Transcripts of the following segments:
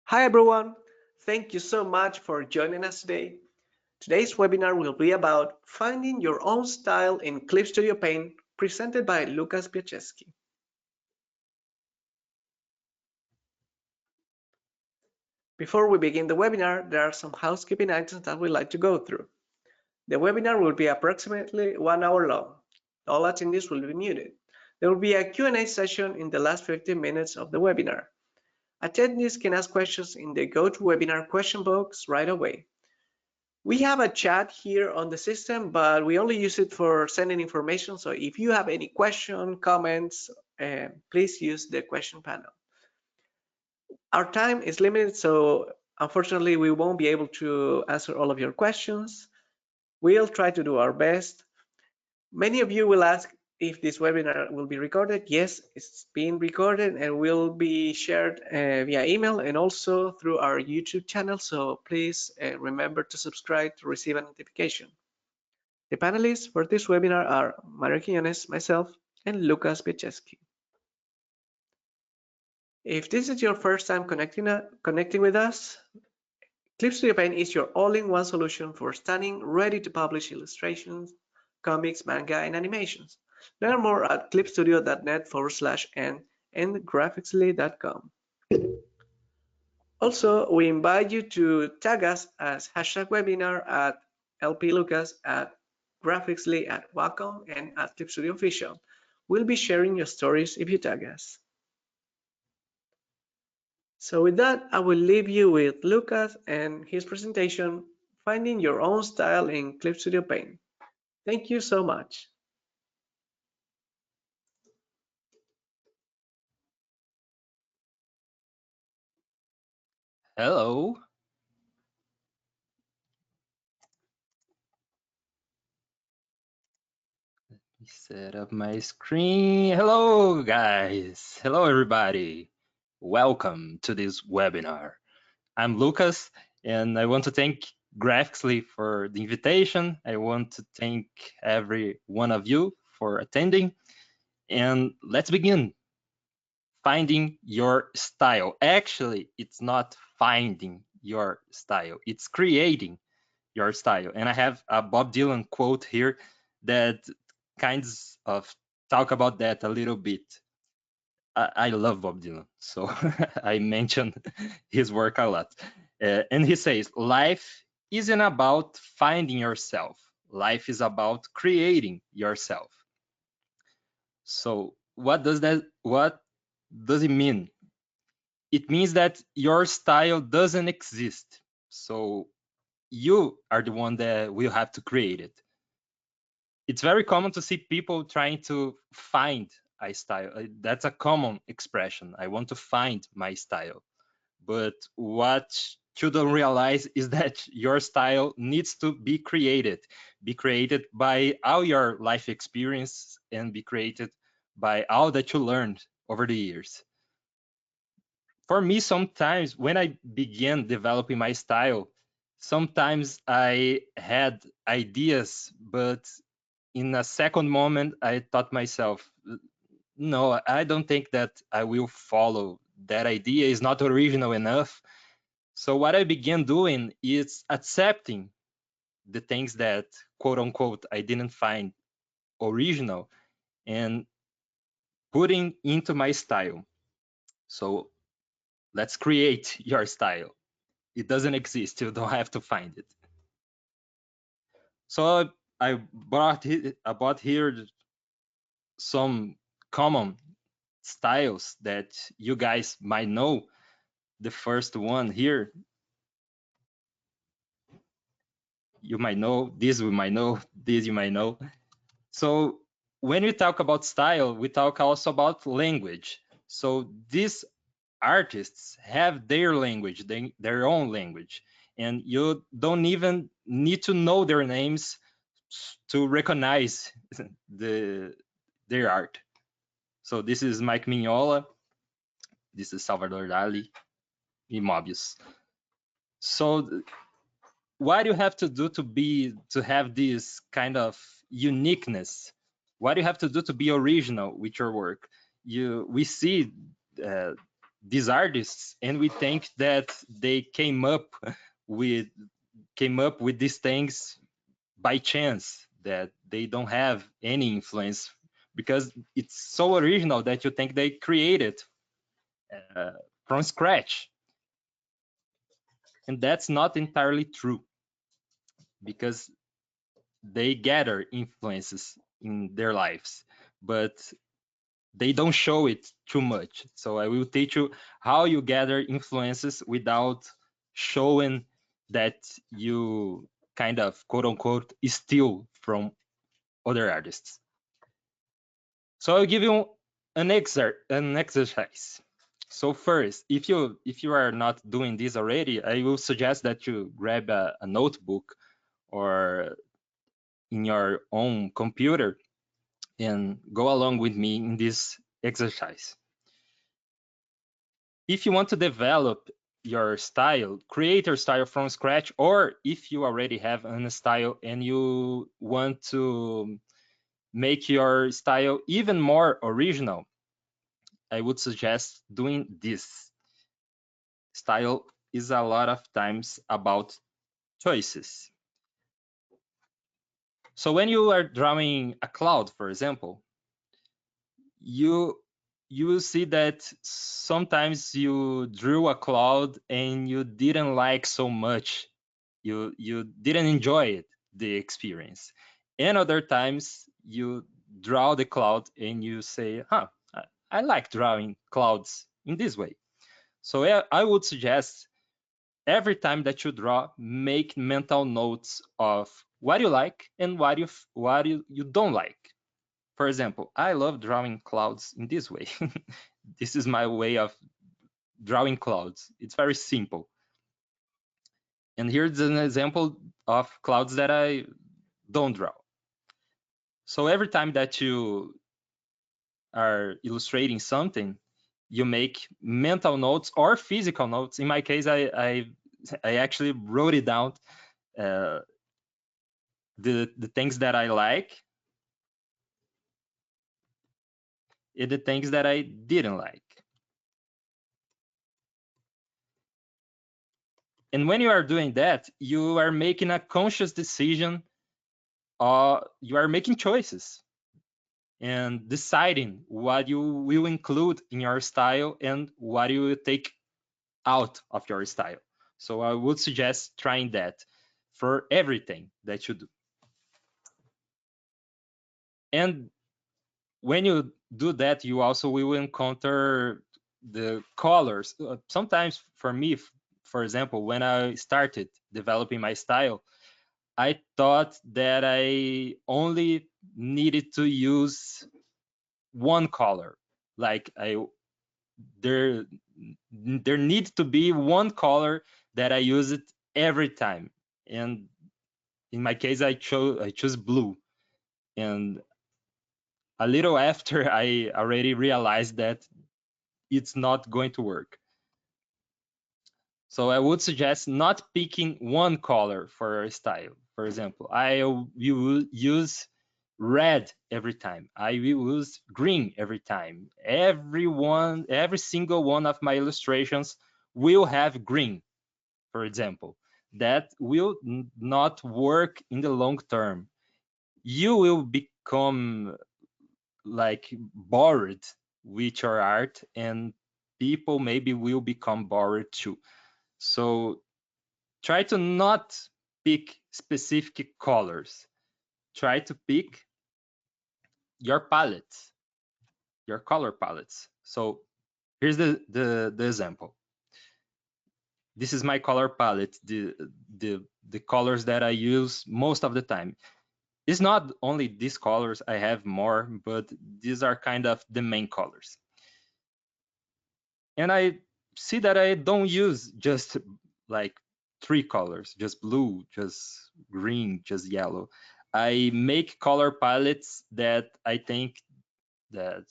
Hi everyone, thank you so much for joining us today. Today's webinar will be about finding your own style in Clip Studio Paint, presented by Lucas Piaceski. Before we begin the webinar, there are some housekeeping items that we'd like to go through. The webinar will be approximately 1 hour long. All attendees will be muted. There will be a Q&A session in the last 15 minutes of the webinar. Attendees can ask questions in the GoToWebinar question box right away. We have a chat here on the system, but we only use it for sending information. So if you have any question, comments, please use the question panel. Our time is limited, so unfortunately we won't be able to answer all of your questions. We'll try to do our best. Many of you will ask if this webinar will be recorded. Yes, it's being recorded and will be shared via email and also through our YouTube channel. So please remember to subscribe to receive a notification. The panelists for this webinar are Mario Quiñones, myself, and Lucas Piaceski. If this is your first time connecting with us, Clip Studio Paint is your all-in-one solution for stunning, ready-to-publish illustrations, comics, manga, and animations. Learn more at clipstudio.net/n and graphicsly.com. Also, we invite you to tag us as #webinar at lplucas at graphicsly at Wacom and at Clip Studio Official. We'll be sharing your stories if you tag us. So with that, I will leave you with Lucas and his presentation, Finding Your Own Style in Clip Studio Paint. Thank you so much. Hello. Let me set up my screen. Hello, guys. Hello, everybody. Welcome to this webinar. I'm Lucas, and I want to thank Graphicsly for the invitation. I want to thank every one of you for attending. And let's begin. Finding your style. Actually, it's not finding your style, it's creating your style. And I have a Bob Dylan quote here that kinds of talk about that a little bit. I love Bob Dylan, so I mention his work a lot. And he says, life isn't about finding yourself. Life is about creating yourself. So what does it mean? It means that your style doesn't exist. So you are the one that will have to create it. It's very common to see people trying to find a style. That's a common expression. I want to find my style. But what you don't realize is that your style needs to be created by all your life experience and be created by all that you learned over the years. For me, sometimes when I began developing my style, sometimes I had ideas, but in a second moment, I thought myself, no, I don't think that I will follow. That idea is not original enough. So what I began doing is accepting the things that, quote unquote, I didn't find original and putting into my style. So let's create your style. It doesn't exist. You don't have to find it. So I brought here some common styles that you guys might know. The first one here, you might know. This we might know. This you might know. So when we talk about style, we talk also about language. So these artists have their language, their own language, and you don't even need to know their names to recognize their art. So this is Mike Mignola, this is Salvador Dali, and Mobius. So what you have to do to have this kind of uniqueness? What you have to do to be original with your work? We see these artists, and we think that they came up with these things by chance, that they don't have any influence because it's so original that you think they created uh, from scratch. And that's not entirely true, because they gather influences in their lives, but they don't show it too much. So I will teach you how you gather influences without showing that you kind of quote unquote steal from other artists. So I'll give you an exercise. So first, if you are not doing this already, I will suggest that you grab a notebook or in your own computer and go along with me in this exercise. If you want to develop your style, create your style from scratch, or if you already have a style and you want to make your style even more original, I would suggest doing this. Style is a lot of times about choices. So when you are drawing a cloud, for example, you will see that sometimes you drew a cloud and you didn't like so much. You didn't enjoy it, the experience. And other times you draw the cloud and you say, huh, I like drawing clouds in this way. So I would suggest every time that you draw, make mental notes of what you like and what you don't like. For example, I love drawing clouds in this way. This is my way of drawing clouds. It's very simple. And here's an example of clouds that I don't draw. So every time that you are illustrating something, you make mental notes or physical notes. In my case, I actually wrote it down, uh, the things that I like and the things that I didn't like. And when you are doing that, you are making a conscious decision, you are making choices and deciding what you will include in your style and what you will take out of your style. So I would suggest trying that for everything that you do. And when you do that, you also will encounter the colors. Sometimes for me, for example, when I started developing my style, I thought that I only needed to use one color. Like there there needs to be one color that I use it every time. And in my case, I choose blue. And a little after, I already realized that it's not going to work. So I would suggest not picking one color for a style. For example, I will use red every time. I will use green every time. Every single one of my illustrations will have green, for example. That will not work in the long term. You will become like bored with your art, and people maybe will become bored too. So try to not pick specific colors. Try to pick your palettes, your color palettes. So here's the example. This is my color palette, the colors that I use most of the time. It's not only these colors, I have more, but these are kind of the main colors. And I see that I don't use just like three colors, just blue, just green, just yellow. I make color palettes that I think that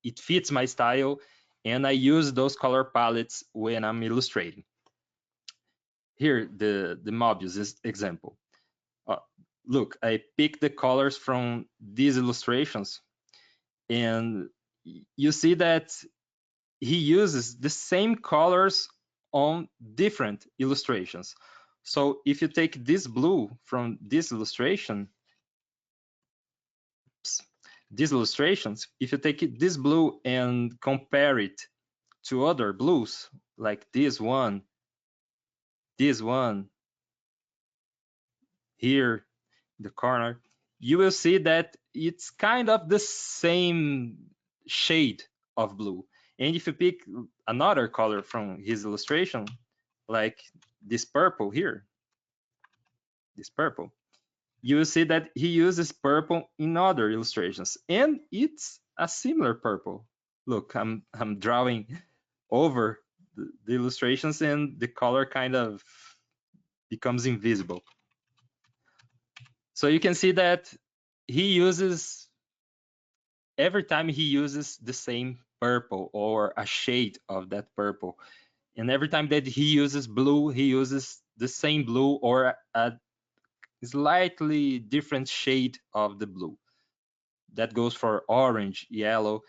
it fits my style, and I use those color palettes when I'm illustrating. Here, the Mobius example. Uh, Look, I pick the colors from these illustrations, and you see that he uses the same colors on different illustrations. So if you take this blue from this illustration, these illustrations, if you take this blue and compare it to other blues, like this one, here, the corner, you will see that it's kind of the same shade of blue. And if you pick another color from his illustration, like this purple here, this purple, you will see that he uses purple in other illustrations, and it's a similar purple. Look, I'm drawing over the illustrations, and the color kind of becomes invisible. So you can see that he uses, every time he uses the same purple or a shade of that purple. And every time that he uses blue, he uses the same blue or a slightly different shade of the blue. That goes for orange, yellow.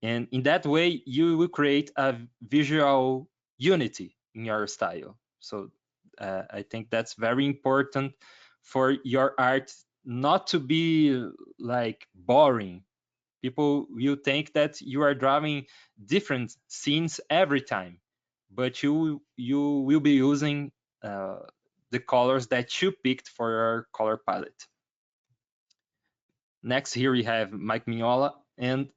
And in that way, you will create a visual unity in your style. So I think that's very important for your art not to be like boring. People will think that you are drawing different scenes every time, but you will be using the colors that you picked for your color palette. Next, here we have Mike Mignola, and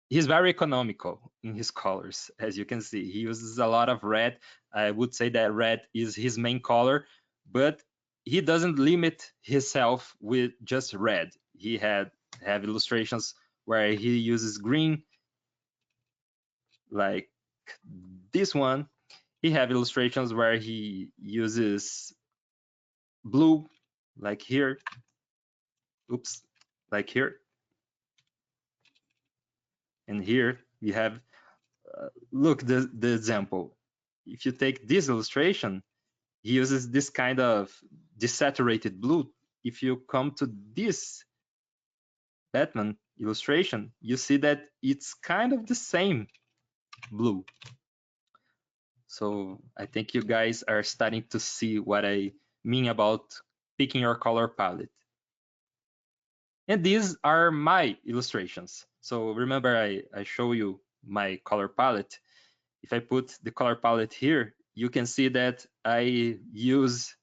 he's very economical in his colors. As you can see, he uses a lot of red. I would say that red is his main color, but he doesn't limit himself with just red. He have illustrations where he uses green, like this one. He have illustrations where he uses blue, like here. Oops, like here. And here we have, look, the example. If you take this illustration, he uses this kind of desaturated blue. If you come to this Batman illustration, you see that it's kind of the same blue. So I think you guys are starting to see what I mean about picking your color palette. And these are my illustrations. So remember, I show you my color palette. If I put the color palette here, you can see that I use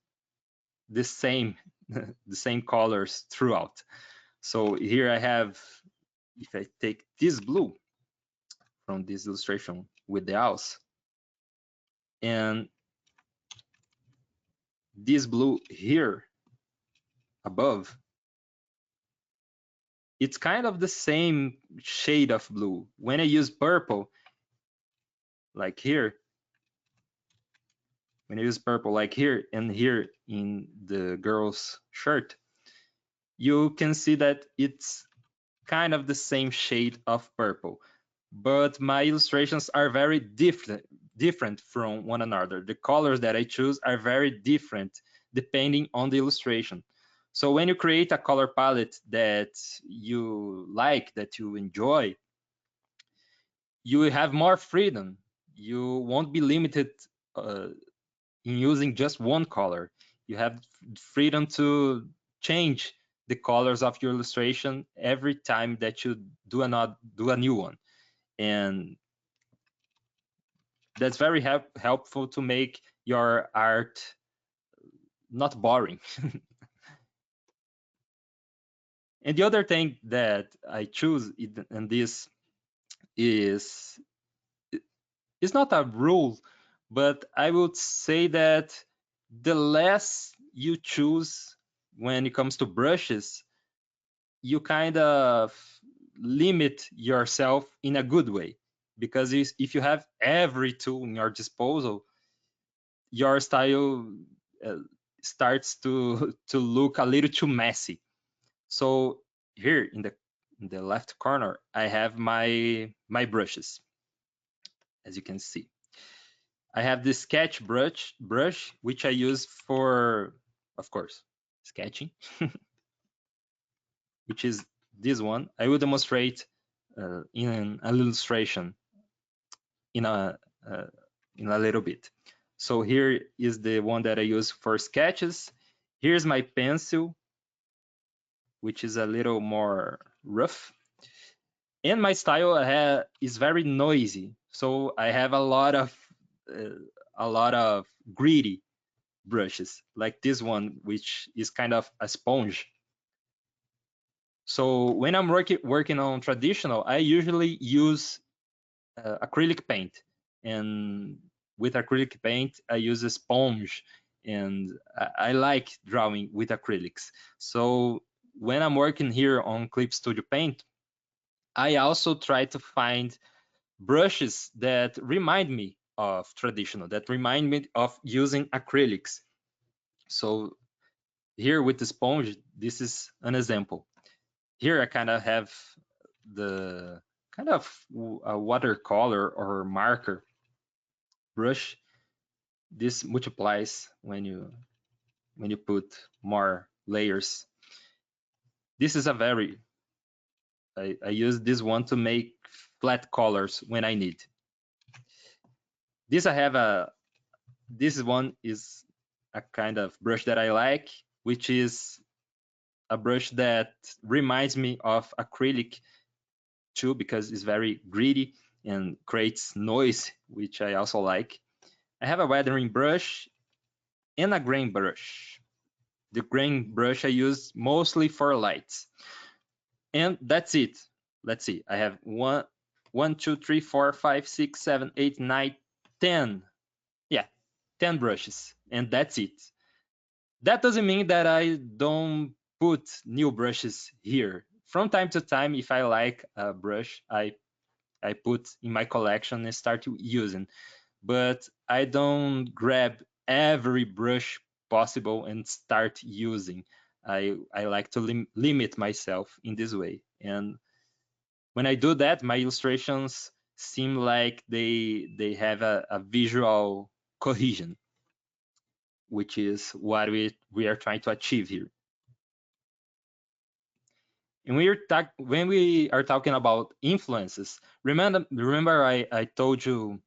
the same the same colors throughout. So here I have, if I take this blue from this illustration with the house, and this blue here above, it's kind of the same shade of blue. When I use purple, like here, when I use purple like here and here in the girl's shirt, you can see that it's kind of the same shade of purple. But my illustrations are very different from one another. The colors that I choose are very different depending on the illustration. So when you create a color palette that you like, that you enjoy, you will have more freedom. You won't be limited in using just one color. You have freedom to change the colors of your illustration every time that you do a new one. And that's very helpful to make your art not boring. And the other thing that I choose in this is, it's not a rule, but I would say that the less you choose when it comes to brushes, you kind of limit yourself in a good way. Because if you have every tool in your disposal, your style uh, starts to look a little too messy. So here in the left corner, I have my brushes. As you can see, I have this sketch brush which I use for, of course, sketching, which is this one. I will demonstrate in an illustration in a little bit. So here is the one that I use for sketches. Here's my pencil, which is a little more rough. And my style is very noisy. So I have a lot of gritty brushes, like this one, which is kind of a sponge. So when I'm working on traditional, I usually use acrylic paint, and with acrylic paint I use a sponge, and I like drawing with acrylics. So when I'm working here on Clip Studio Paint, I also try to find brushes that remind me of traditional, that remind me of using acrylics. So here with the sponge, this is an example. Here I kind of have the kind of a watercolor or marker brush. This multiplies when you put more layers. This is a very I use this one to make flat colors when I need. This one is a kind of brush that I like, which is a brush that reminds me of acrylic too, because it's very gritty and creates noise, which I also like. I have a weathering brush and a grain brush. The grain brush I use mostly for lights. And that's it. Let's see. I have 2, 3, 4, 5, 6, 7, 8, 9, 10. Yeah, 10 brushes. And that's it. That doesn't mean that I don't put new brushes here. From time to time, if I like a brush, I put in my collection and start using. But I don't grab every brush possible and start using. I like to limit myself in this way. And when I do that, my illustrations seem like they have a visual cohesion, which is what we are trying to achieve here. And when we are talking about influences, remember I told you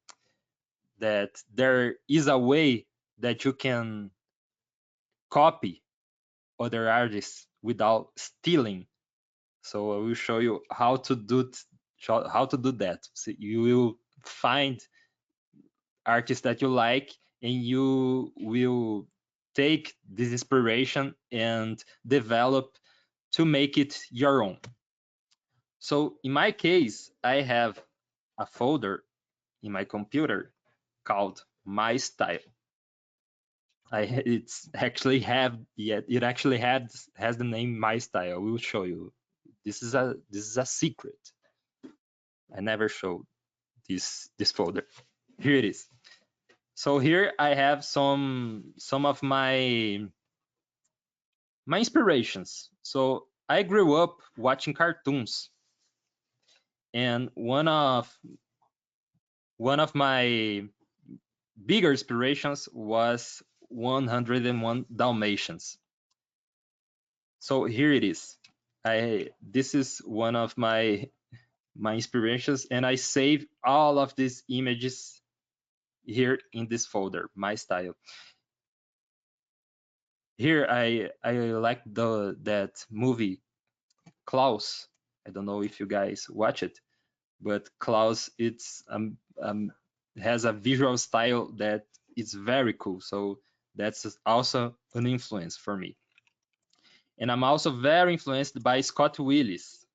that there is a way that you can copy other artists without stealing. So I will show you how to do that. So you will find artists that you like, and you will take this inspiration and develop to make it your own. So in my case, I have a folder in my computer called My Style. It actually has the name My Style. I will show you. This is a secret. I never showed this folder. Here it is. So here I have some of my inspirations. So I grew up watching cartoons, and one of my bigger inspirations was 101 Dalmatians. So here it is. This is one of my inspirations, and I save all of these images here in this folder, My Style. Here I like that movie Klaus. I don't know if you guys watch it, but Klaus has a visual style that is very cool. So that's also an influence for me. And I'm also very influenced by Scott Willis,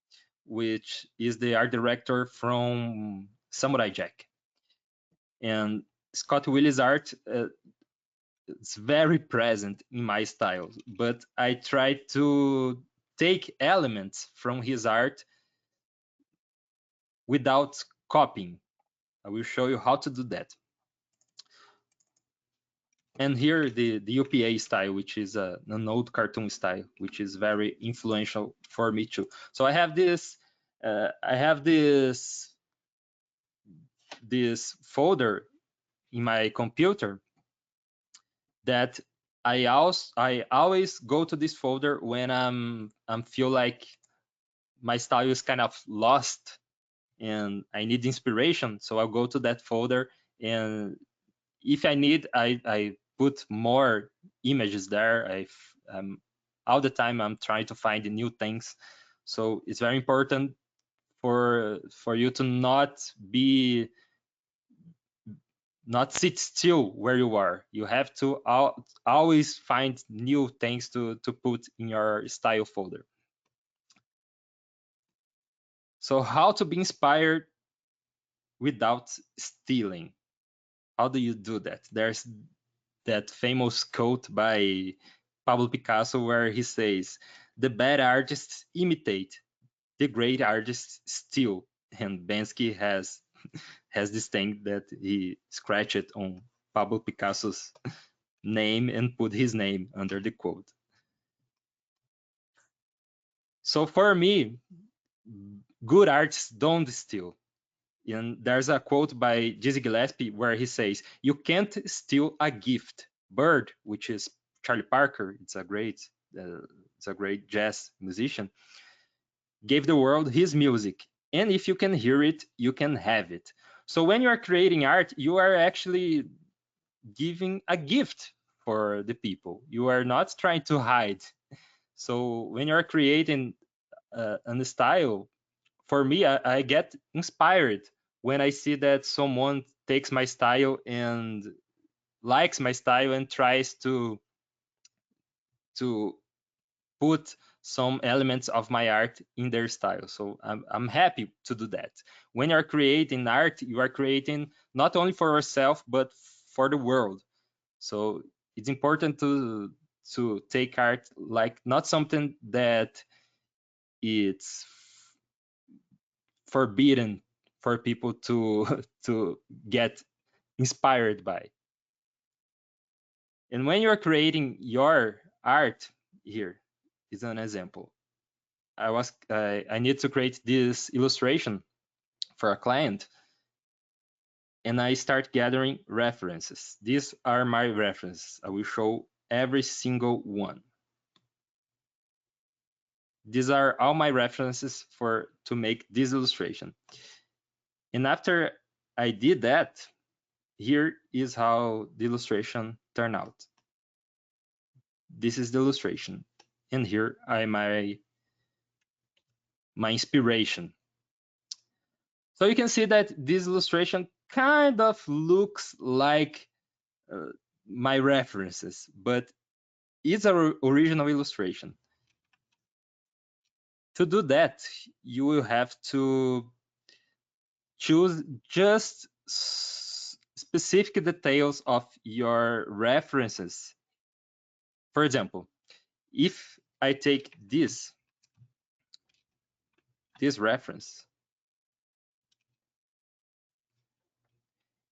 which is the art director from Samurai Jack. And Scott Willis' art is very present in my style, but I try to take elements from his art without copying. I will show you how to do that. And here the UPA style, which is an old cartoon style, which is very influential for me too. So I have this this folder in my computer that I always go to this folder when I'm feel like my style is kind of lost and I need inspiration, so I'll go to that folder, and if I need, I put more images there. All the time I'm trying to find new things, so it's very important for you to not sit still where you are. You have to always find new things to put in your style folder. So how to be inspired without stealing? How do you do that? There's that famous quote by Pablo Picasso where he says, "The bad artists imitate, the great artists steal." And Banksy has this thing that he scratched on Pablo Picasso's name and put his name under the quote. So for me, good artists don't steal. And there's a quote by Dizzy Gillespie where he says, "You can't steal a gift." Bird, which is Charlie Parker, it's a great jazz musician, gave the world his music. And if you can hear it, you can have it. So when you are creating art, you are actually giving a gift for the people. You are not trying to hide. So when you're creating a style, for me, I get inspired when I see that someone takes my style and likes my style and tries to put some elements of my art in their style. So I'm happy to do that. When you're creating art, you are creating not only for yourself but for the world. So it's important to take art like not something that it's forbidden for people to to get inspired by. And when you're creating your art, here is an example. I need to create this illustration for a client, and I start gathering references. These are my references. I will show every single one. These are all my references to make this illustration. And after I did that, here is how the illustration turned out. This is the illustration, and here are my inspiration. So you can see that this illustration kind of looks like uh, my references, but it's an original illustration. To do that, you will have to choose just specific details of your references. For example, if I take this reference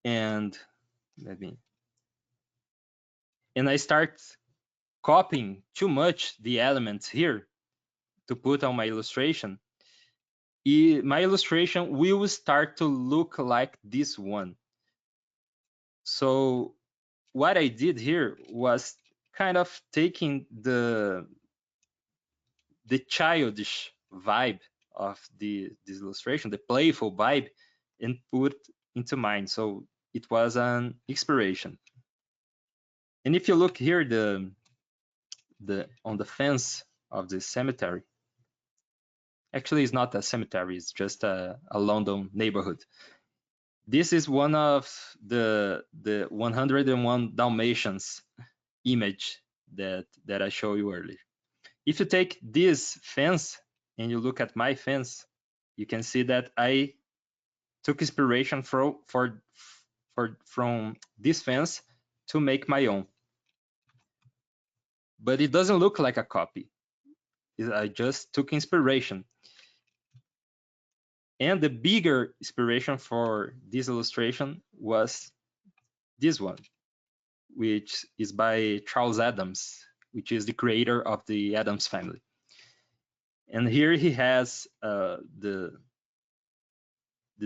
and I start copying too much the elements here to put on my illustration, my illustration will start to look like this one. So what I did here was kind of taking the childish vibe of this illustration, the playful vibe, and put into mine. So it was an inspiration. And if you look here, on the fence of the cemetery, actually it's not a cemetery, it's just a London neighborhood. This is one of the 101 Dalmatians image that I showed you earlier. If you take this fence and you look at my fence, you can see that I took inspiration from this fence to make my own. But it doesn't look like a copy. I just took inspiration. And the bigger inspiration for this illustration was this one, which is by Charles Addams, which is the creator of the Addams family. And here he has the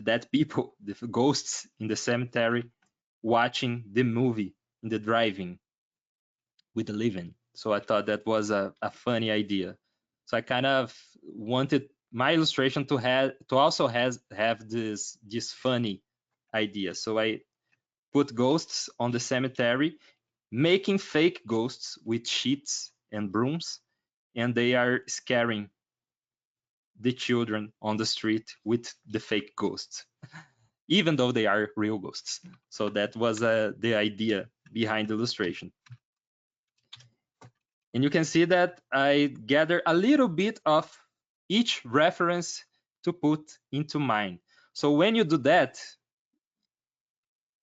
dead people, the ghosts in the cemetery, watching the movie in the drive-in with the living. So I thought that was a funny idea. So I kind of wanted my illustration to also have this funny idea. So I put ghosts on the cemetery, making fake ghosts with sheets and brooms, and they are scaring the children on the street with the fake ghosts, even though they are real ghosts. So that was the idea behind the illustration. And you can see that I gather a little bit of each reference to put into mine. So when you do that,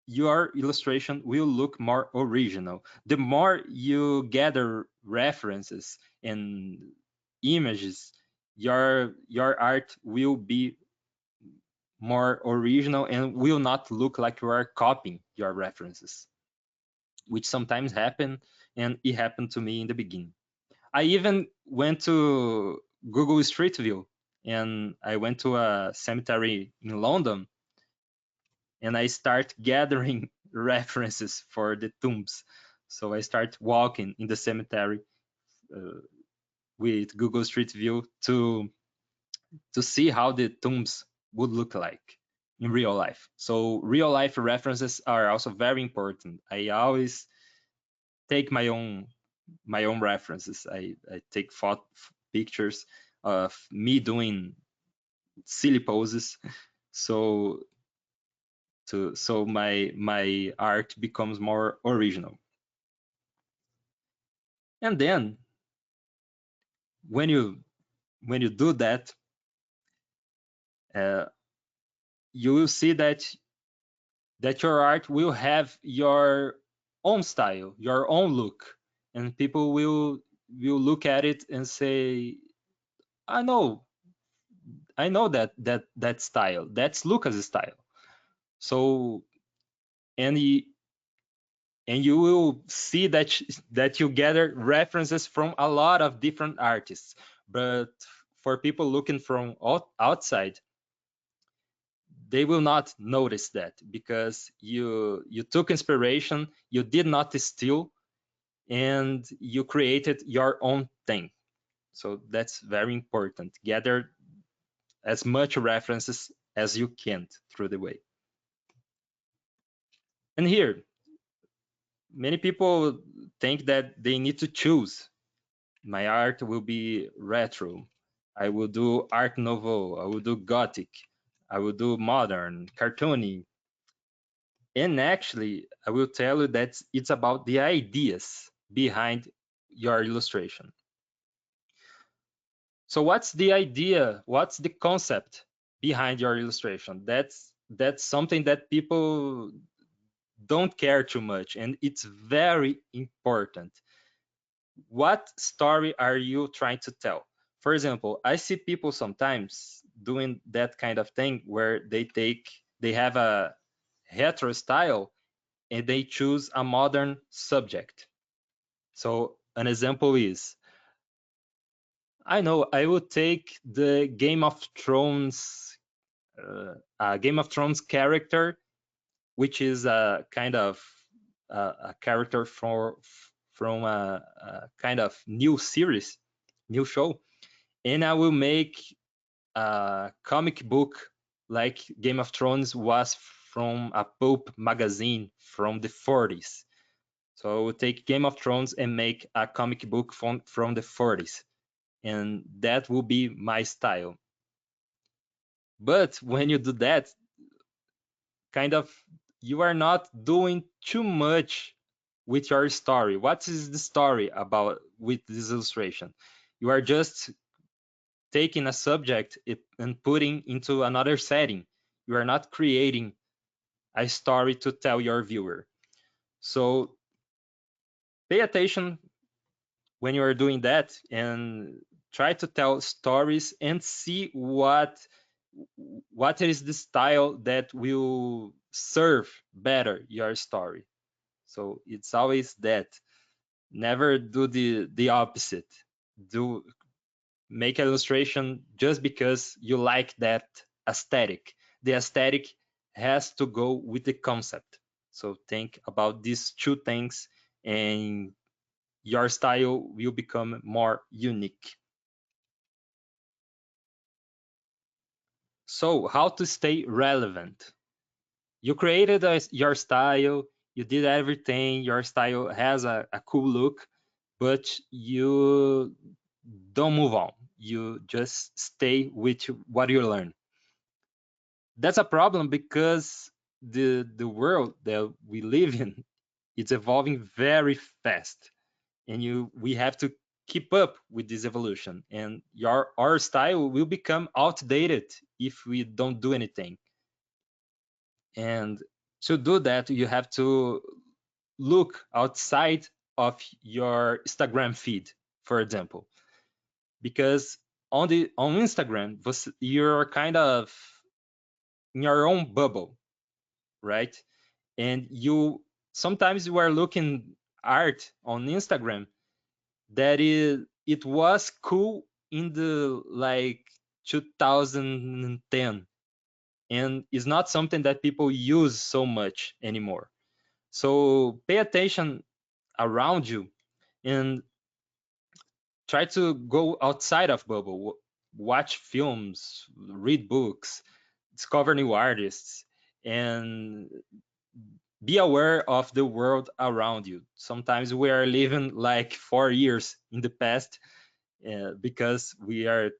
your illustration will look more original. The more you gather references and images, your art will be more original and will not look like you are copying your references, which sometimes happen, and it happened to me in the beginning. I even went to Google Street View, and I went to a cemetery in London, and I start gathering references for the tombs. So I start walking in the cemetery uh, with Google Street View to see how the tombs would look like in real life. So real life references are also very important. I always take my own references. I take pictures of me doing silly poses, so my art becomes more original. And then when you do that, uh, you will see that your art will have your own style, your own look, and people will look at it and say, "I know, I know that style. That's Lucas' style." So and you will see that you gather references from a lot of different artists. But for people looking from outside, they will not notice that because you took inspiration, you did not steal, and you created your own thing. So that's very important. Gather as much references as you can through the way. And here, many people think that they need to choose. My art will be retro. I will do art nouveau. I will do gothic. I will do modern, cartoony. And actually, I will tell you that it's about the ideas behind your illustration. So what's the idea? What's the concept behind your illustration? That's something that people don't care too much, and it's very important. What story are you trying to tell? For example, I see people sometimes doing that kind of thing where they have a retro style and they choose a modern subject. So an example is, I know I would take the Game of Thrones character, which is a kind of a character from a kind of new series, new show, and I will make a comic book like Game of Thrones was from a pulp magazine from the 40s. So I will take Game of Thrones and make a comic book from the 40s, and that will be my style. But when you do that, kind of you are not doing too much with your story. What is the story about with this illustration? You are just taking a subject and putting into another setting. You are not creating a story to tell your viewer. So pay attention when you are doing that and try to tell stories and see what is the style that will serve better your story. So it's always that. Never do the opposite. Do make an illustration just because you like that aesthetic. The aesthetic has to go with the concept. So think about these two things and your style will become more unique. So how to stay relevant? You created your style, you did everything, your style has a cool look, but you don't move on. You just stay with what you learn. That's a problem because the world that we live in, it's evolving very fast, and we have to keep up with this evolution, and our style will become outdated if we don't do anything. And to do that, you have to look outside of your Instagram feed, for example, because on Instagram you're kind of in your own bubble, right? And you sometimes you are looking art on Instagram that it was cool in the like 2010, and is not something that people use so much anymore. So pay attention around you and try to go outside of bubble. Watch films, read books, discover new artists, and be aware of the world around you. Sometimes we are living like 4 years in the past, because we are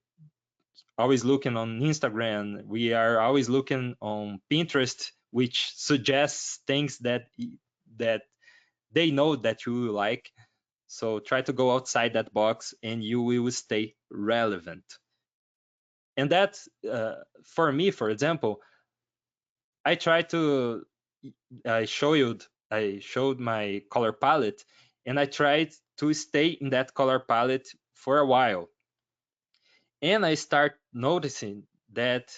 always looking on Instagram, we are always looking on Pinterest, which suggests things that they know that you will like. So try to go outside that box and you will stay relevant. And that, for me, for example, I try to, I showed I showed my color palette, and I tried to stay in that color palette for a while. And I started noticing that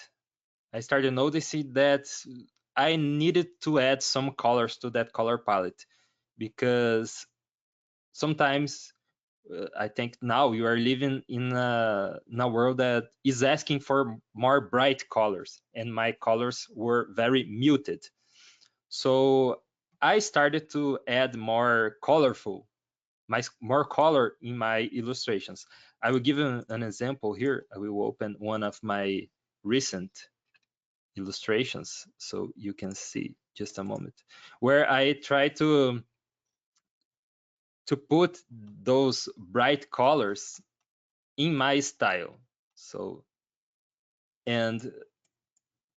I needed to add some colors to that color palette, because sometimes, I think now you are living in a world that is asking for more bright colors, and my colors were very muted. So I started to add more color in my illustrations. I will give an example here. I will open one of my recent illustrations so you can see, just a moment, where I try to put those bright colors in my style. So, and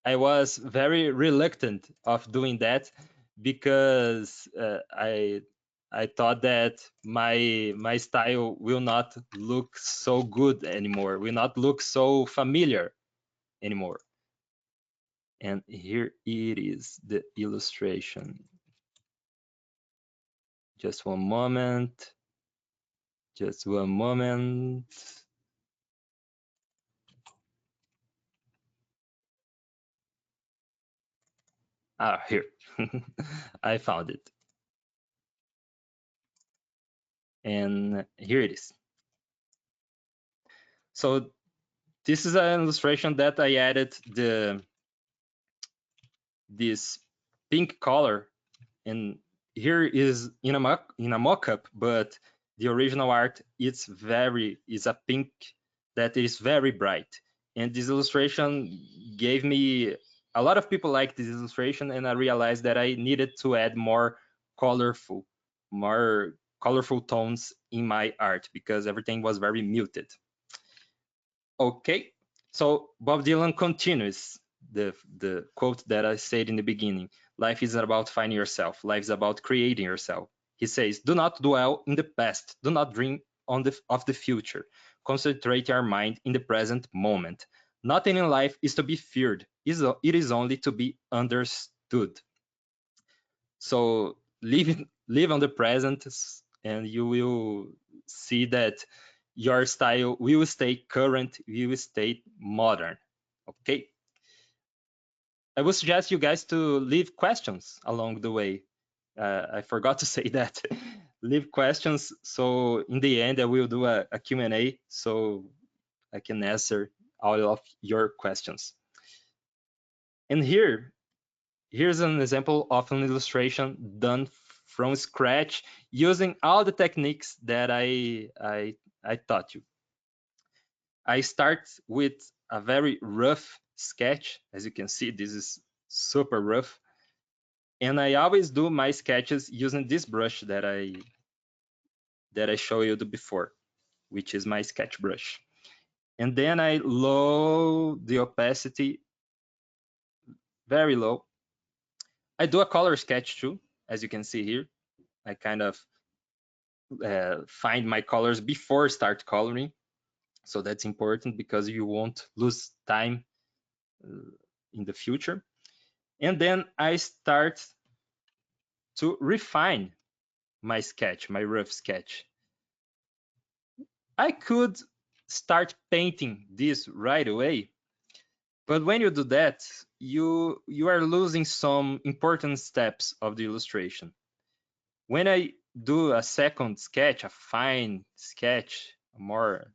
I was very reluctant of doing that, because I thought that my style will not look so good anymore, will not look so familiar anymore. And here it is, the illustration. Just one moment. Just one moment. Ah, here. I found it. And here it is. So this is an illustration that I added this pink color, and here is in a mock-up, but the original art is a pink that is very bright. And this illustration gave me a lot of people like this illustration, and I realized that I needed to add colorful more colorful tones in my art, because everything was very muted. Okay, so Bob Dylan continues the quote that I said in the beginning. Life isn't about finding yourself. Life is about creating yourself. He says, do not dwell in the past. Do not dream of the future. Concentrate your mind in the present moment. Nothing in life is to be feared. It is only to be understood. So live on the present, and you will see that your style will stay current, will stay modern. Okay, I would suggest you guys to leave questions along the way. I forgot to say that. Leave questions, so in the end I will do a Q&A, so I can answer all of your questions. And here's an example of an illustration done from scratch, using all the techniques that I taught you. I start with a very rough sketch. As you can see, this is super rough. And I always do my sketches using this brush that I showed you before, which is my sketch brush. And then I lower the opacity very low. I do a color sketch too, as you can see here. I kind of find my colors before start coloring. So that's important because you won't lose time in the future. And then I start to refine my sketch, my rough sketch. I could start painting this right away, but when you do that, you are losing some important steps of the illustration. When I do a second sketch, a fine sketch, a more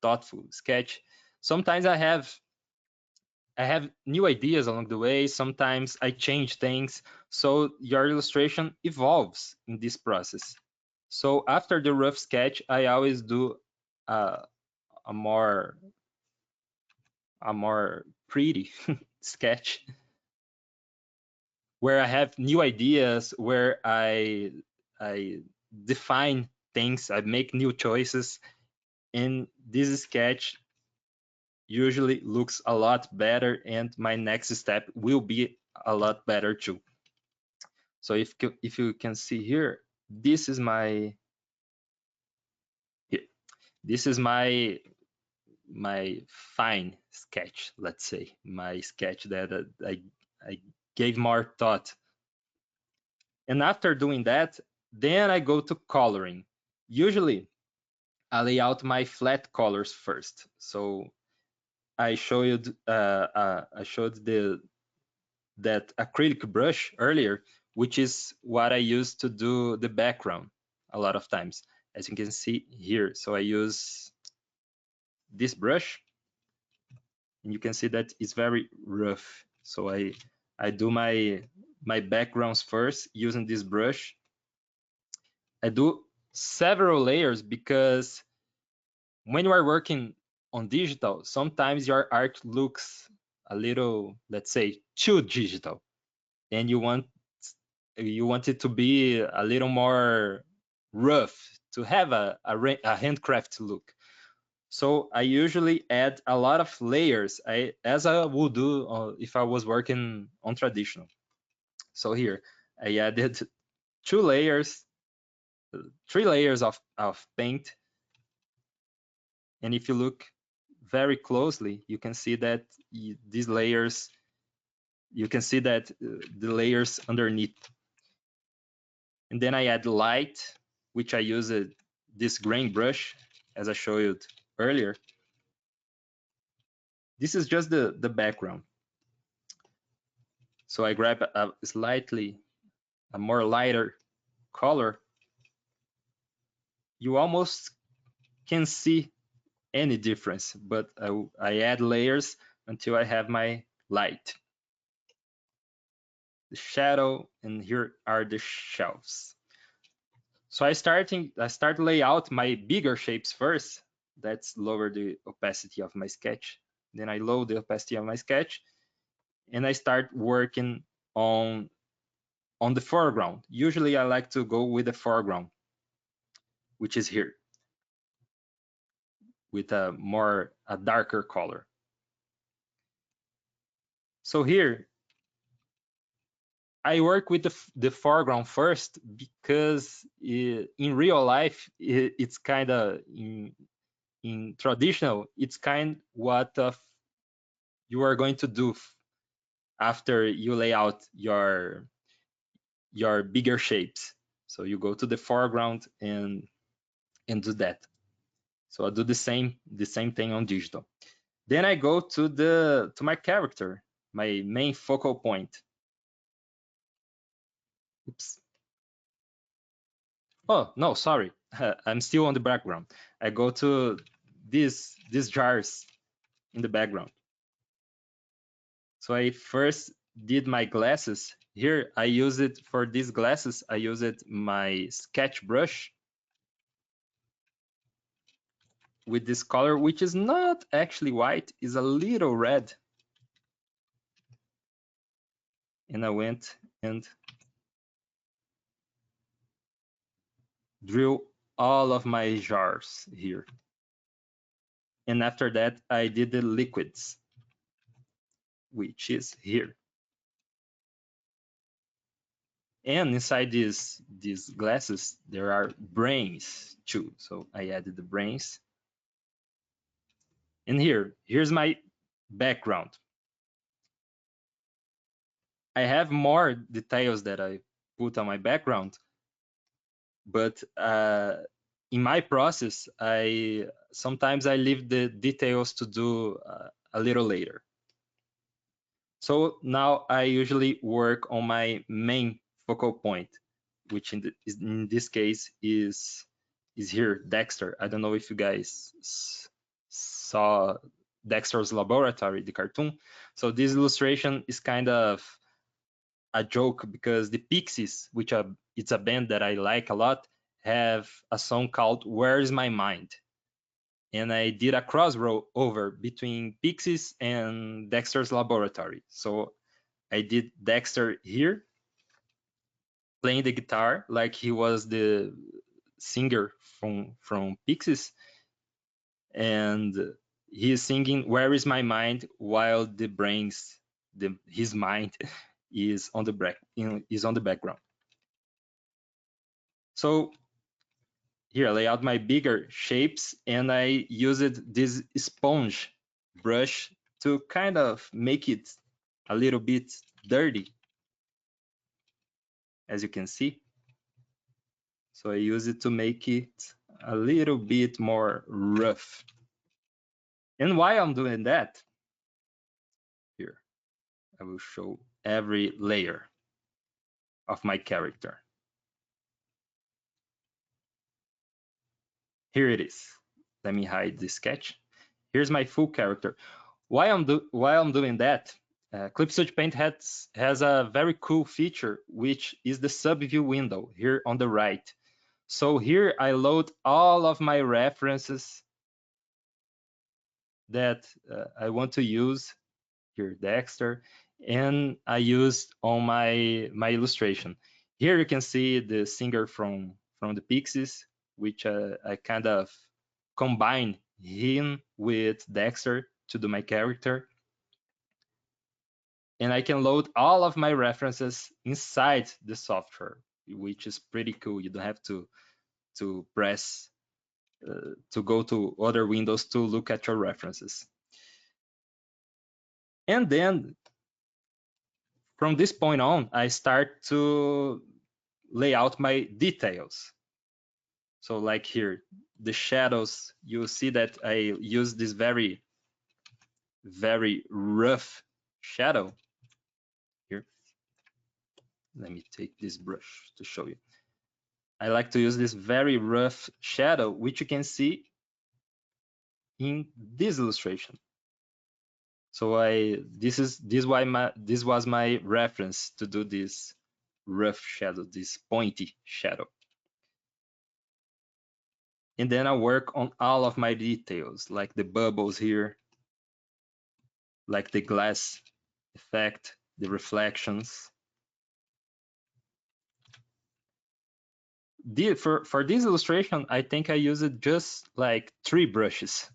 thoughtful sketch, sometimes I have new ideas along the way. Sometimes I change things. So your illustration evolves in this process. So after the rough sketch, I always do a more pretty sketch where I have new ideas, where I define things, I make new choices, and this sketch usually looks a lot better, and my next step will be a lot better too. So if you can see here, this is my fine sketch, let's say, my sketch that I gave more thought. And after doing that, then I go to coloring. Usually I lay out my flat colors first. So I showed that acrylic brush earlier, which is what I use to do the background a lot of times, as you can see here. So I use this brush, and you can see that it's very rough. So I do my backgrounds first using this brush. I do several layers because when you are working on digital, sometimes your art looks a little, let's say, too digital, and you want it to be a little more rough, to have a handcraft look. So I usually add a lot of layers, as I would do if I was working on traditional. So here I added 3 layers of paint. And if you look very closely, you can see that these layers, you can see that the layers underneath. And then I add light, which I use this grain brush, as I showed you earlier. This is just the background. So I grab a more lighter color. You almost can see any difference, but I add layers until I have my light, the shadow, and here are the shelves. So I start lay out my bigger shapes first. That's lower the opacity of my sketch. Then I lower the opacity of my sketch, and I start working on the foreground. Usually I like to go with the foreground, which is here, with a darker color. So here I work with the foreground first because in real life it's kind of in traditional, it's kind what you are going to do after you lay out your bigger shapes. So you go to the foreground and do that. So I do the same thing on digital. Then I go to my character, my main focal point. Oops. Oh no, sorry, I'm still on the background. I go to these jars in the background. So I first did my glasses. Here I use it for these glasses. I used my sketch brush with this color, which is not actually white, is a little red. and I went and drew all of my jars here. And after that, I did the liquids, which is here. And inside these glasses, there are brains too. So I added the brains. And here's my background. I have more details that I put on my background, but in my process, sometimes I leave the details to do a little later. So now I usually work on my main focal point, which in this case is here, Dexter. I don't know if you guys saw Dexter's Laboratory, the cartoon. So this illustration is kind of a joke because the Pixies, which it's a band that I like a lot, have a song called Where Is My Mind? And I did a crossover between Pixies and Dexter's Laboratory. So I did Dexter here playing the guitar like he was the singer from Pixies, and he is singing "Where Is My Mind" while the brains, his mind, is on the background. So here I lay out my bigger shapes, and I used this sponge brush to kind of make it a little bit dirty, as you can see. So I use it to make it a little bit more rough. And while I'm doing that, here, I will show every layer of my character. Here it is. Let me hide the sketch. Here's my full character. While I'm doing that, Clip Studio Paint has a very cool feature, which is the sub-view window here on the right. So here I load all of my references that I want to use here, Dexter, and I used on my illustration. Here you can see the singer from the Pixies, which I kind of combine him with Dexter to do my character. And I can load all of my references inside the software, which is pretty cool. You don't have to press to go to other windows to look at your references. And then from this point on, I start to lay out my details. So like here, the shadows, you see that I use this very, very rough shadow here. Let me take this brush to show you. I like to use this very rough shadow, which you can see in this illustration. So this was my reference to do this rough shadow, this pointy shadow. And then I work on all of my details, like the bubbles here, like the glass effect, the reflections. For this illustration, I think I used just like 3 brushes.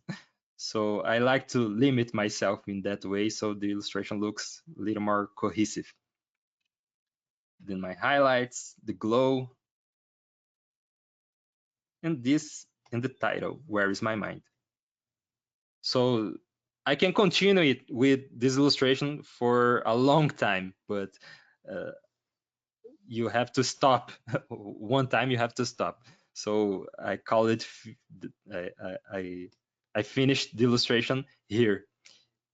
So I like to limit myself in that way so the illustration looks a little more cohesive. Then my highlights, the glow, and this in the title, Where Is My Mind? So I can continue it with this illustration for a long time, but you have to stop. One time you have to stop. So I call it, I finished the illustration here.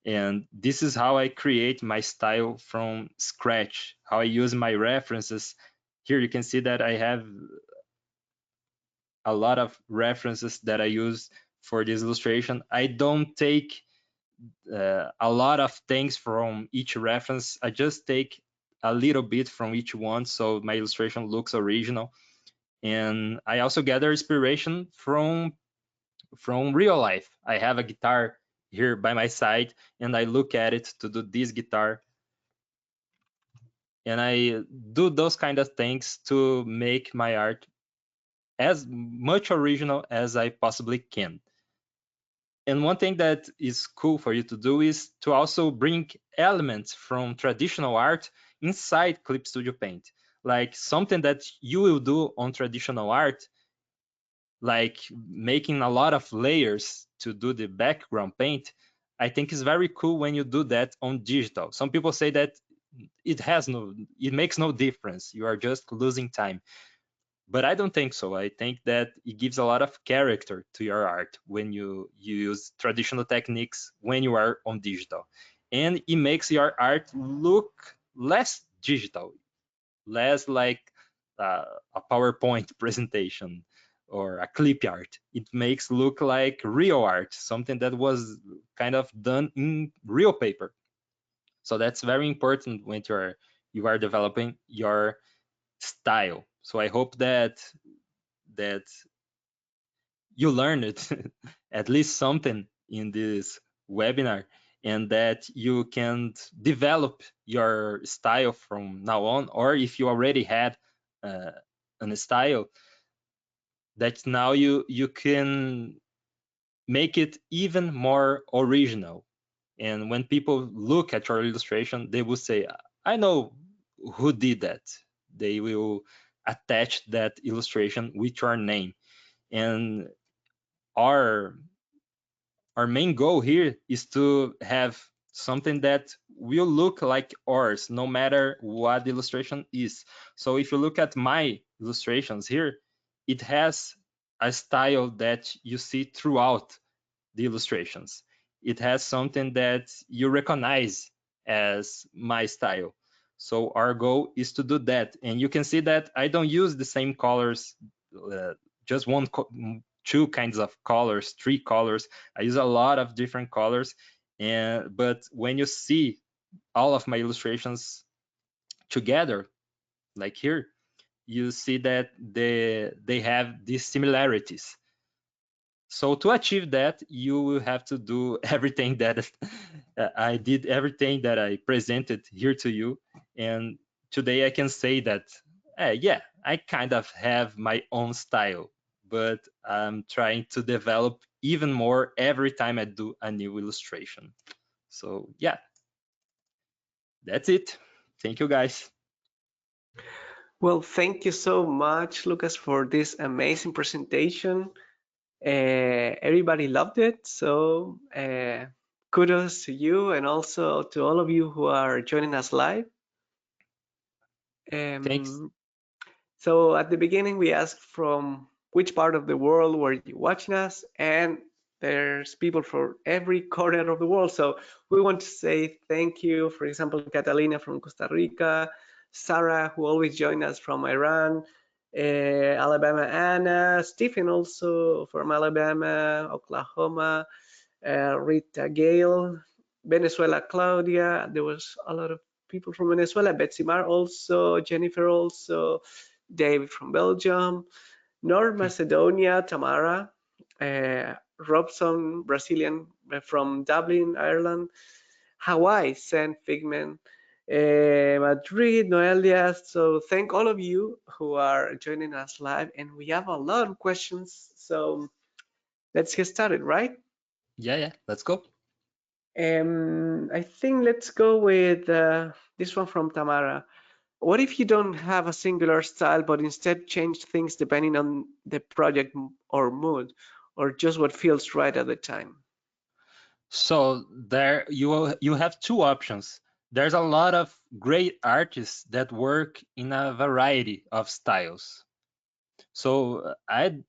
And this is how I create my style from scratch, how I use my references. Here you can see that I have a lot of references that I use for this illustration. I don't take a lot of things from each reference. I just take a little bit from each one so my illustration looks original. And I also gather inspiration from real life. I have a guitar here by my side and I look at it to do this guitar. and I do those kind of things to make my art as much original as I possibly can. And one thing that is cool for you to do is to also bring elements from traditional art inside Clip Studio Paint. Like something that you will do on traditional art, like making a lot of layers to do the background paint, I think is very cool when you do that on digital. Some people say that it makes no difference. You are just losing time. But I don't think so. I think that it gives a lot of character to your art when you use traditional techniques when you are on digital. And it makes your art look less digital, less like a PowerPoint presentation or a clip art. It makes look like real art, something that was kind of done in real paper. So that's very important when you are developing your style. So I hope that you learned at least something in this webinar, and that you can develop your style from now on, or if you already had uh, a style, that now you can make it even more original. And when people look at your illustration, they will say, I know who did that. They will attach that illustration with your name. And our our main goal here is to have something that will look like ours, no matter what the illustration is. So if you look at my illustrations here, it has a style that you see throughout the illustrations. It has something that you recognize as my style. So our goal is to do that. And you can see that I don't use the same colors, uh, just two kinds of colors, three colors. I use a lot of different colors. But when you see all of my illustrations together, like here, you see that they have these similarities. So to achieve that, you will have to do everything that I did, everything that I presented here to you. And today I can say that, yeah, I kind of have my own style, but I'm trying to develop even more every time I do a new illustration. So yeah, that's it. Thank you, guys. Well, thank you so much, Lucas, for this amazing presentation. Everybody loved it, so kudos to you and also to all of you who are joining us live. Thanks. Um, so at the beginning, we asked from which part of the world were you watching us, and there's people from every corner of the world. So we want to say thank you, for example, Catalina from Costa Rica, Sarah, who always join us from Iran, Alabama Anna, Stephen also from Alabama, Oklahoma, Rita Gale, Venezuela Claudia. There was a lot of people from Venezuela, Betsy Mar also, Jennifer also, David from Belgium, North Macedonia, Tamara, Robson, Brazilian from Dublin, Ireland, Hawaii, Saint Figment, Madrid, Noelia. So thank all of you who are joining us live, and we have a lot of questions. So let's get started, right? Yeah, let's go. I think let's go with this one from Tamara. What if you don't have a singular style, but instead change things depending on the project or mood, or just what feels right at the time? So there you have two options. There's a lot of great artists that work in a variety of styles. So I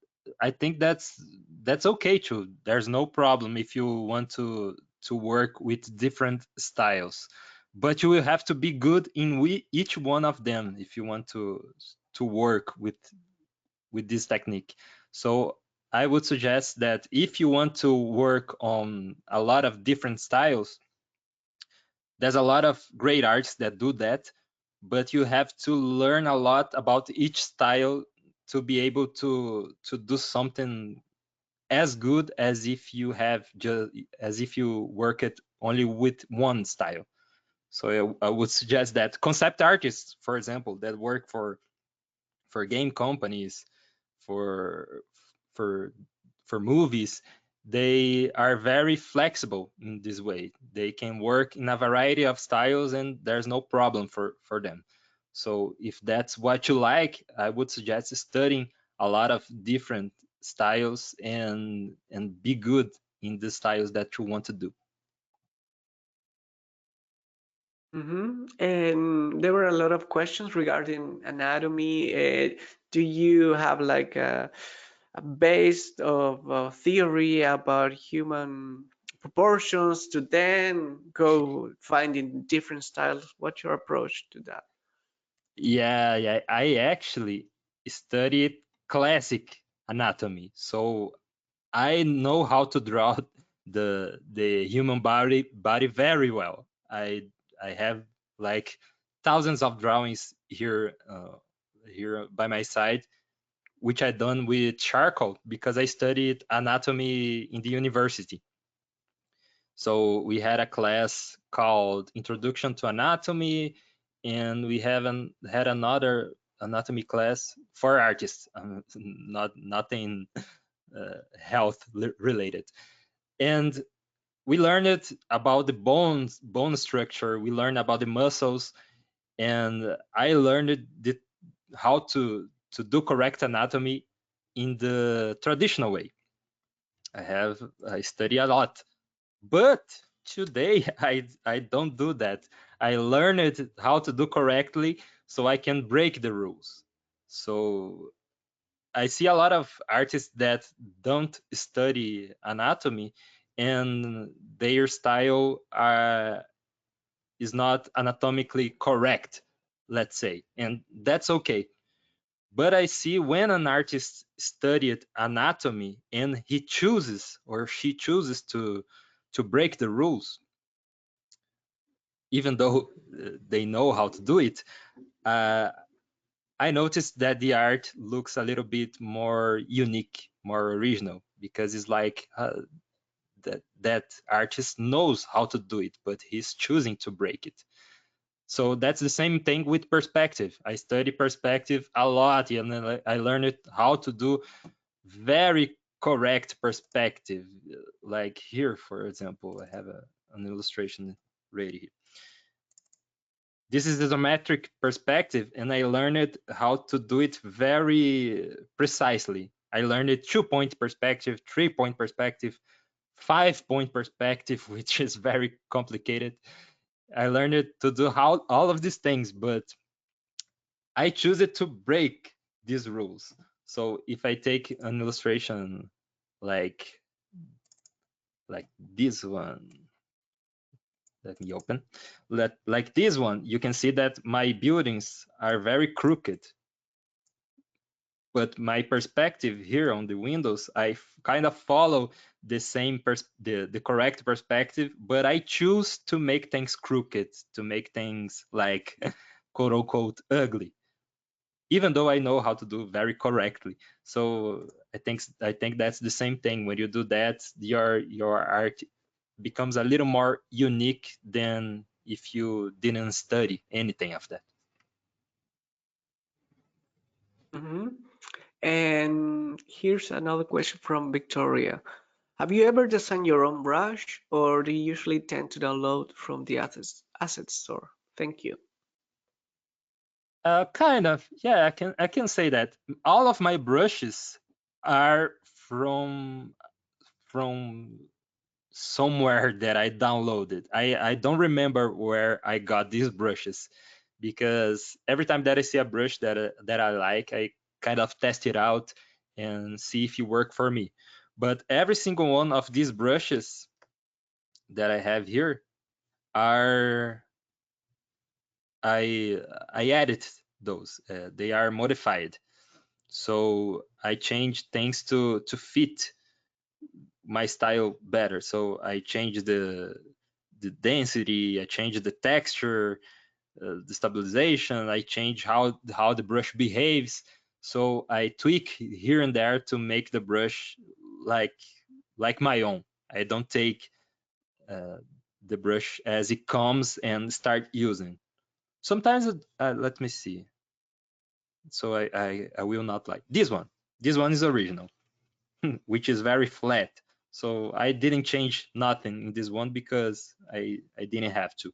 think that's okay too. There's no problem if you want to work with different styles, but you will have to be good in each one of them if you want to work with this technique. So I would suggest that if you want to work on a lot of different styles, there's a lot of great artists that do that, but you have to learn a lot about each style to be able to do something as good as if you have just as if you work it only with one style. So I would suggest that concept artists, for example, that work for game companies, for for for movies, they are very flexible in this way. They can work in a variety of styles, and there's no problem for them. So if that's what you like, I would suggest studying a lot of different styles and be good in the styles that you want to do. And there were a lot of questions regarding anatomy. Do you have like a base of theory about human proportions to then go finding different styles? What's your approach to that? Yeah, I actually studied classic anatomy, so I know how to draw the human body very well. I have like thousands of drawings here by my side, which I done with charcoal because I studied anatomy in the university. So we had a class called Introduction to Anatomy, and we had another anatomy class for artists, not nothing health related. And we learned about the bone structure. We learned about the muscles, and I learned how to do correct anatomy in the traditional way. I study a lot, but today I don't do that. I learned how to do correctly so I can break the rules. So I see a lot of artists that don't study anatomy, and their style is not anatomically correct, let's say, and that's okay. But I see when an artist studied anatomy and he chooses or she chooses to break the rules, even though they know how to do it, uh, I noticed that the art looks a little bit more unique, more original, because it's like that artist knows how to do it, but he's choosing to break it. So that's the same thing with perspective. I study perspective a lot, and then I learned how to do very correct perspective. Like here, for example, I have an illustration ready here. This is the isometric perspective, and I learned how to do it very precisely. I learned 2-point perspective, 3-point perspective, 5-point perspective, which is very complicated. I learned to do how all of these things, but I choose it to break these rules. So if I take an illustration like this one, let me open. Like this one, you can see that my buildings are very crooked, but my perspective here on the windows, I kind of follow the same the correct perspective, but I choose to make things crooked, to make things like quote unquote ugly, even though I know how to do very correctly. So I think that's the same thing. When you do that, your art becomes a little more unique than if you didn't study anything of that. hmm And here's another question from Victoria. Have you ever designed your own brush, or do you usually tend to download from the asset store? Thank you. Kind of, yeah. I can say that all of my brushes are from somewhere that I downloaded. I don't remember where I got these brushes, because every time that I see a brush that I like, I kind of test it out and see if it work for me. But every single one of these brushes that I have here are I I added those. They are modified. So I changed things to fit my style better. So I changed the density, I changed the texture, the stabilization, I changed how the brush behaves. So I tweak here and there to make the brush like like my own. I don't take uh, the brush as it comes and start using. Sometimes, let me see. So I will not like this one. This one is original, which is very flat. So I didn't change nothing in this one because I didn't have to,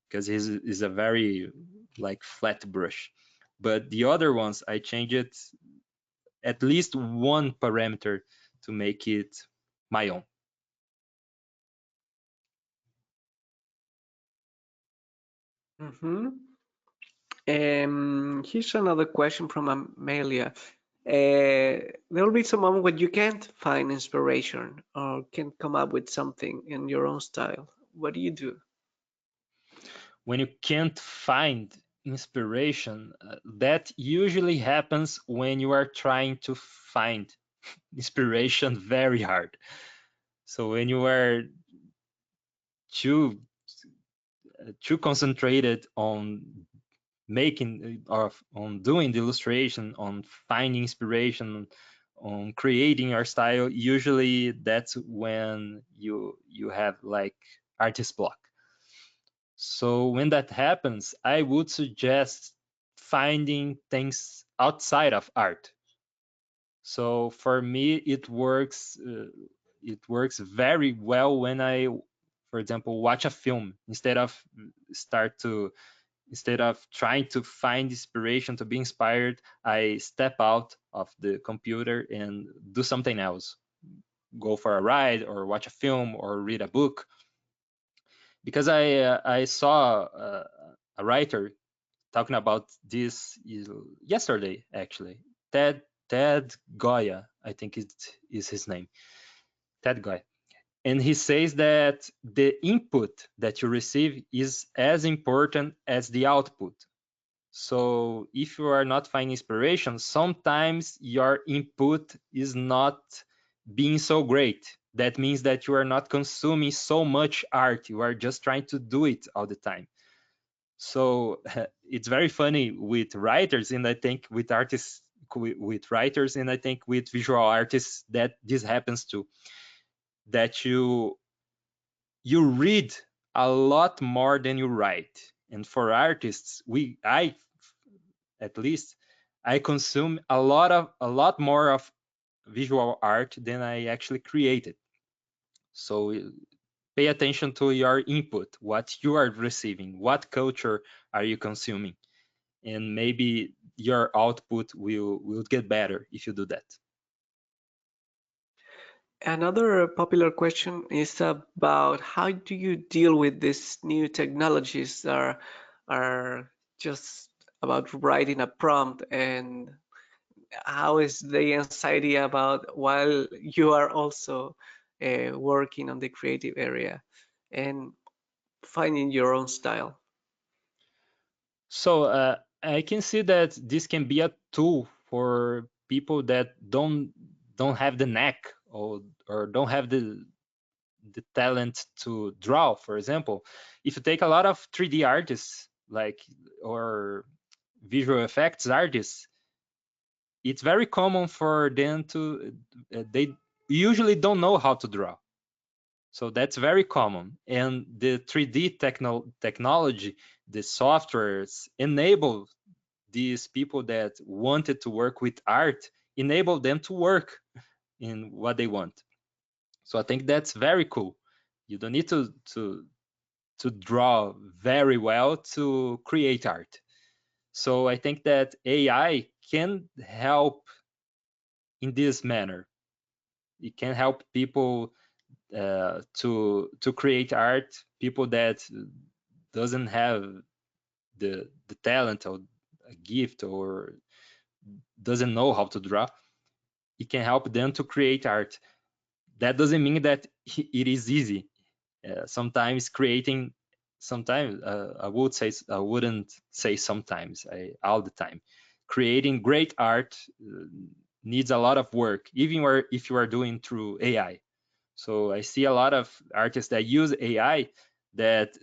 because his is a very like flat brush. But the other ones I changed it at least one parameter to make it my own. Here's another question from Amelia. There will be some moment when you can't find inspiration or can't come up with something in your own style. What do you do? When you can't find inspiration, that usually happens when you are trying to find inspiration very hard. So when you are too too concentrated on making or on doing the illustration, on finding inspiration, on creating your style, usually that's when you have like artist block. So when that happens, I would suggest finding things outside of art. So for me, it works very well when I, for example, watch a film start to instead of trying to find inspiration to be inspired, I step out of the computer and do something else. Go for a ride or watch a film or read a book. Because I saw a writer talking about this yesterday, actually. Ted Goya, I think it is his name. Ted Goya. And he says that the input that you receive is as important as the output. So if you are not finding inspiration, sometimes your input is not being so great. That means that you are not consuming so much art. You are just trying to do it all the time. So it's very funny with writers, and I think with artists, with writers, and I think with visual artists that this happens too. That you read a lot more than you write. And for artists, I at least I consume a lot more of visual art than I actually created. So pay attention to your input, what you are receiving, what culture are you consuming, and maybe your output will get better if you do that. Another popular question is about how do you deal with these new technologies that are just about writing a prompt, and how is the anxiety about while you are also working on the creative area and finding your own style? So I can see that this can be a tool for people that don't have the knack or don't have the talent to draw. For example, if you take a lot of 3D artists like or visual effects artists, it's very common for them to they usually don't know how to draw. So that's very common. And the 3D technology, the softwares enable these people that wanted to work with art, enable them to work in what they want. So I think that's very cool. You don't need to draw very well to create art. So I think that AI can help in this manner. It can help people to create art. People that doesn't have the talent or a gift or doesn't know how to draw. It can help them to create art. That doesn't mean that it is easy. Sometimes creating, sometimes I wouldn't say sometimes, all the time. Creating great art needs a lot of work, even if you are doing through AI. So I see a lot of artists that use AI that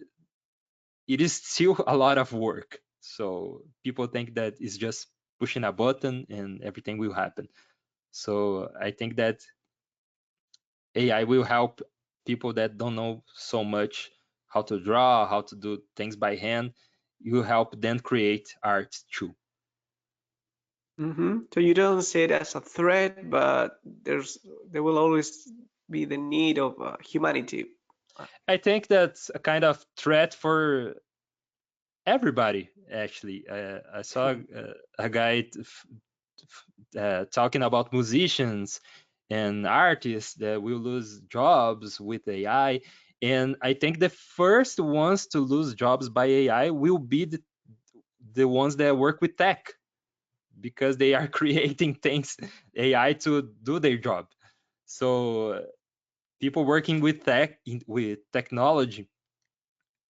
it is still a lot of work. So people think that it's just pushing a button and everything will happen. So I think that AI will help people that don't know so much how to draw, how to do things by hand, you help them create art too. So you don't see it as a threat, but there will always be the need of humanity. I think that's a kind of threat for everybody. Actually, I saw a guy talking about musicians and artists that will lose jobs with AI. And I think the first ones to lose jobs by AI will be the ones that work with tech, because they are creating things, AI, to do their job. So people working with with technology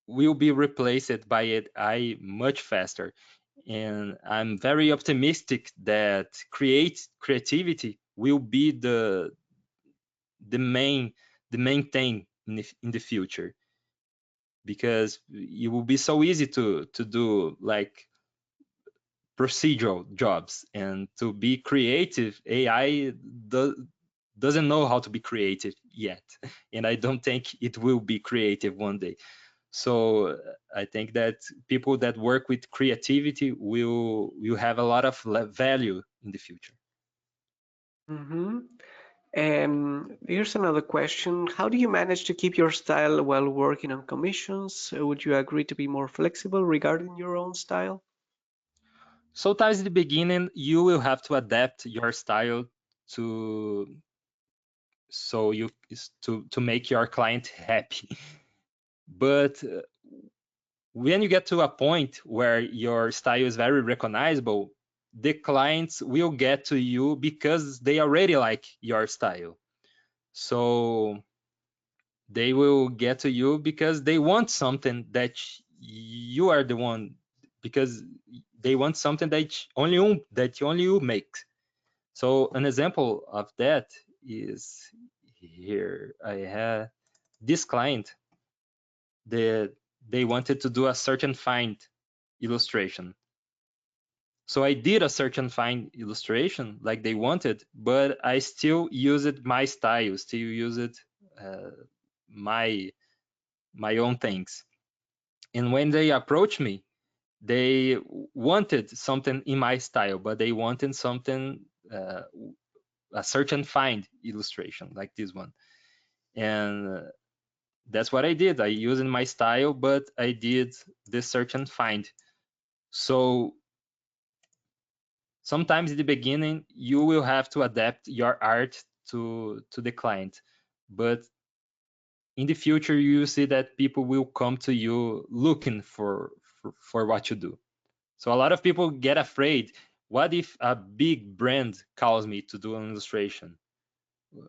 will be replaced by AI much faster. And I'm very optimistic that creativity will be the main the main thing in the future, because it will be so easy to do like procedural jobs, and to be creative, AI doesn't know how to be creative yet, and I don't think it will be creative one day. So I think that people that work with creativity will have a lot of value in the future. Mm-hmm. Here's another question. How do you manage to keep your style while working on commissions? Would you agree to be more flexible regarding your own style? Sometimes in the beginning you will have to adapt your style to so you to make your client happy. But when you get to a point where your style is very recognizable, the clients will get to you because they already like your style. So they will get to you because they want something that you are the one, because they want something that only you make. So an example of that is here. I have this client that they wanted to do a search and find illustration. So I did a search and find illustration like they wanted, but I still used my style, still used uh, my my own things. And when they approached me, they wanted something in my style, but they wanted something a search and find illustration like this one. And that's what I did. I used my style, but I did the search and find. So sometimes in the beginning you will have to adapt your art to the client, but in the future you see that people will come to you looking for what you do. So a lot of people get afraid. What if a big brand calls me to do an illustration?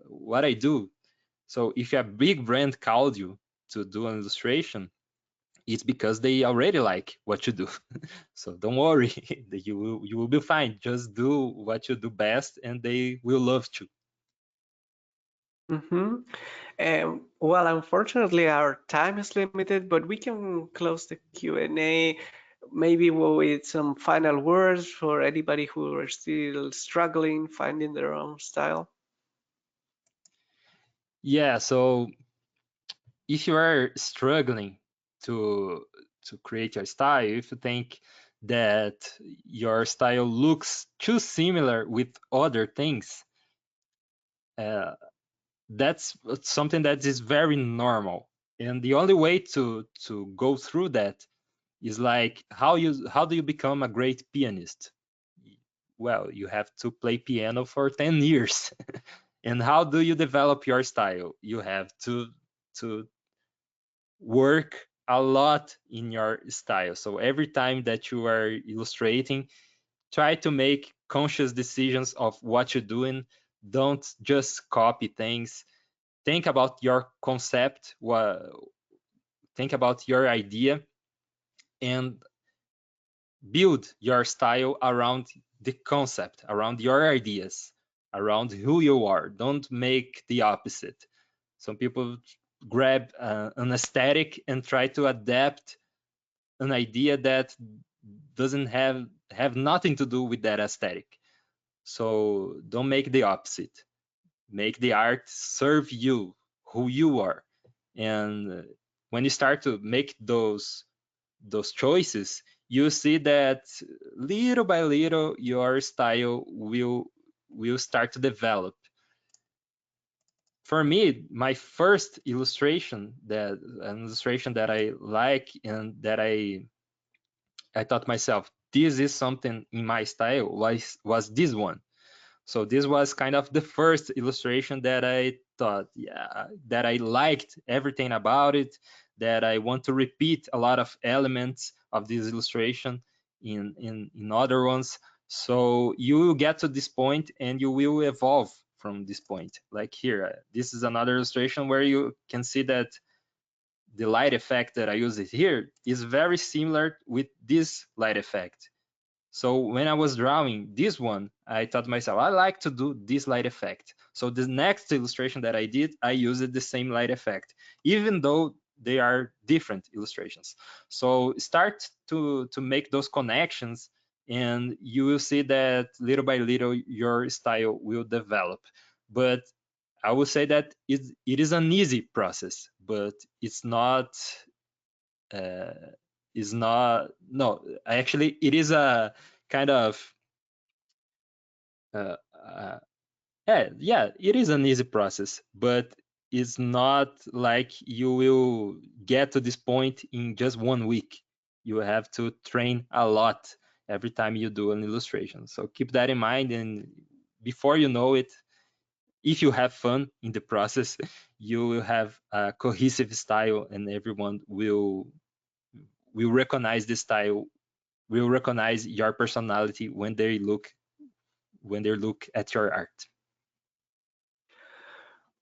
What I do? So if a big brand called you to do an illustration, it's because they already like what you do. So don't worry, you will be fine. Just do what you do best, and they will love you. Mm-hmm. Well, unfortunately, our time is limited, but we can close the Q&A maybe with some final words for anybody who are still struggling finding their own style. Yeah. So if you are struggling to to create your style, if you think that your style looks too similar with other things, uh, that's something that is very normal. And the only way to go through that is like how do you become a great pianist? Well, you have to play piano for 10 years. And how do you develop your style? You have to work a lot in your style. So every time that you are illustrating, try to make conscious decisions of what you're doing. Don't just copy things. Think about your concept, think about your idea, and build your style around the concept, around your ideas, around who you are. Don't make the opposite. Some people grab an aesthetic and try to adapt an idea that doesn't have nothing to do with that aesthetic. So don't make the opposite. Make the art serve you, who you are. And when you start to make those choices, you see that little by little your style will start to develop. For me, my first illustration, that an illustration that I like and that I thought myself, this is something in my style, was this one. So this was kind of the first illustration that I thought, yeah, that I liked everything about it, that I want to repeat a lot of elements of this illustration in other ones. So you will get to this point and you will evolve from this point. Like here, this is another illustration where you can see that the light effect that I use it here is very similar with this light effect. So when I was drawing this one, I thought to myself, I like to do this light effect. So the next illustration that I did, I used the same light effect, even though they are different illustrations. So start to make those connections, and you will see that little by little your style will develop. But I would say that it is an easy process, but it's not uh, is not no actually it is a kind of uh, uh, yeah, it is an easy process, but it's not like you will get to this point in just 1 week. You have to train a lot every time you do an illustration, so keep that in mind. And before you know it, if you have fun in the process, you will have a cohesive style, and everyone will recognize the style, will recognize your personality when they look at your art.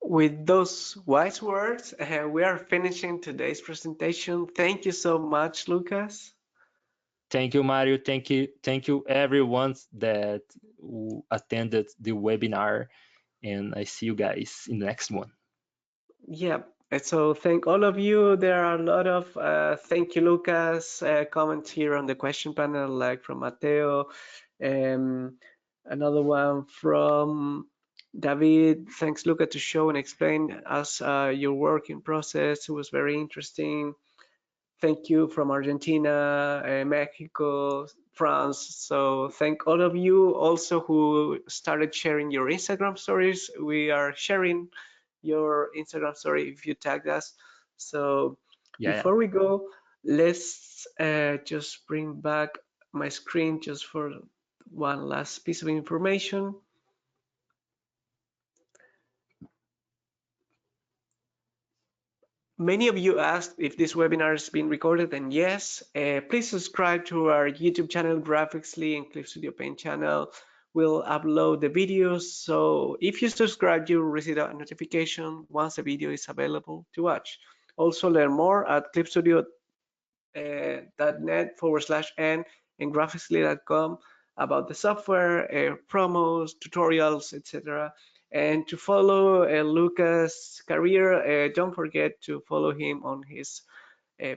With those wise words, we are finishing today's presentation. Thank you so much, Lucas. Thank you, Mario. Thank you everyone that attended the webinar, and I see you guys in the next one. Yeah, so thank all of you. There are a lot of thank you, Lucas, comments here on the question panel, like from Mateo, another one from David. Thanks, Lucas, to show and explain us your work in process. It was very interesting. Thank you from Argentina, Mexico, France. So thank all of you also who started sharing your Instagram stories. We are sharing your Instagram story if you tagged us. So Yeah. before we go, let's just bring back my screen just for one last piece of information. Many of you asked if this webinar is being recorded, and yes, please subscribe to our YouTube channel, Graphicsly, and Clip Studio Paint channel. We'll upload the videos, so if you subscribe, you'll receive a notification once a video is available to watch. Also, learn more at clipstudio.net/n and graphicsly.com about the software, promos, tutorials, etc. And to follow Lucas' career, don't forget to follow him on his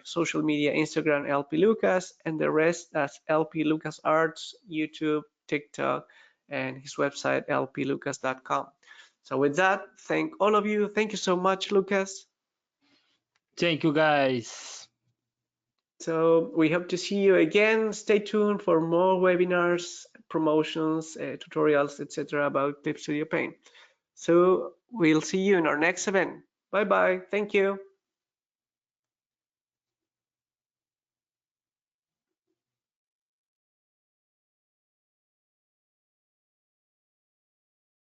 social media, Instagram, LP Lucas, and the rest as LP Lucas Arts, YouTube, TikTok, and his website, lplucas.com. So with that, thank all of you. Thank you so much, Lucas. Thank you, guys. So we hope to see you again. Stay tuned for more webinars, promotions, tutorials, etc. about Clip Studio Paint. So we'll see you in our next event. Bye bye. Thank you.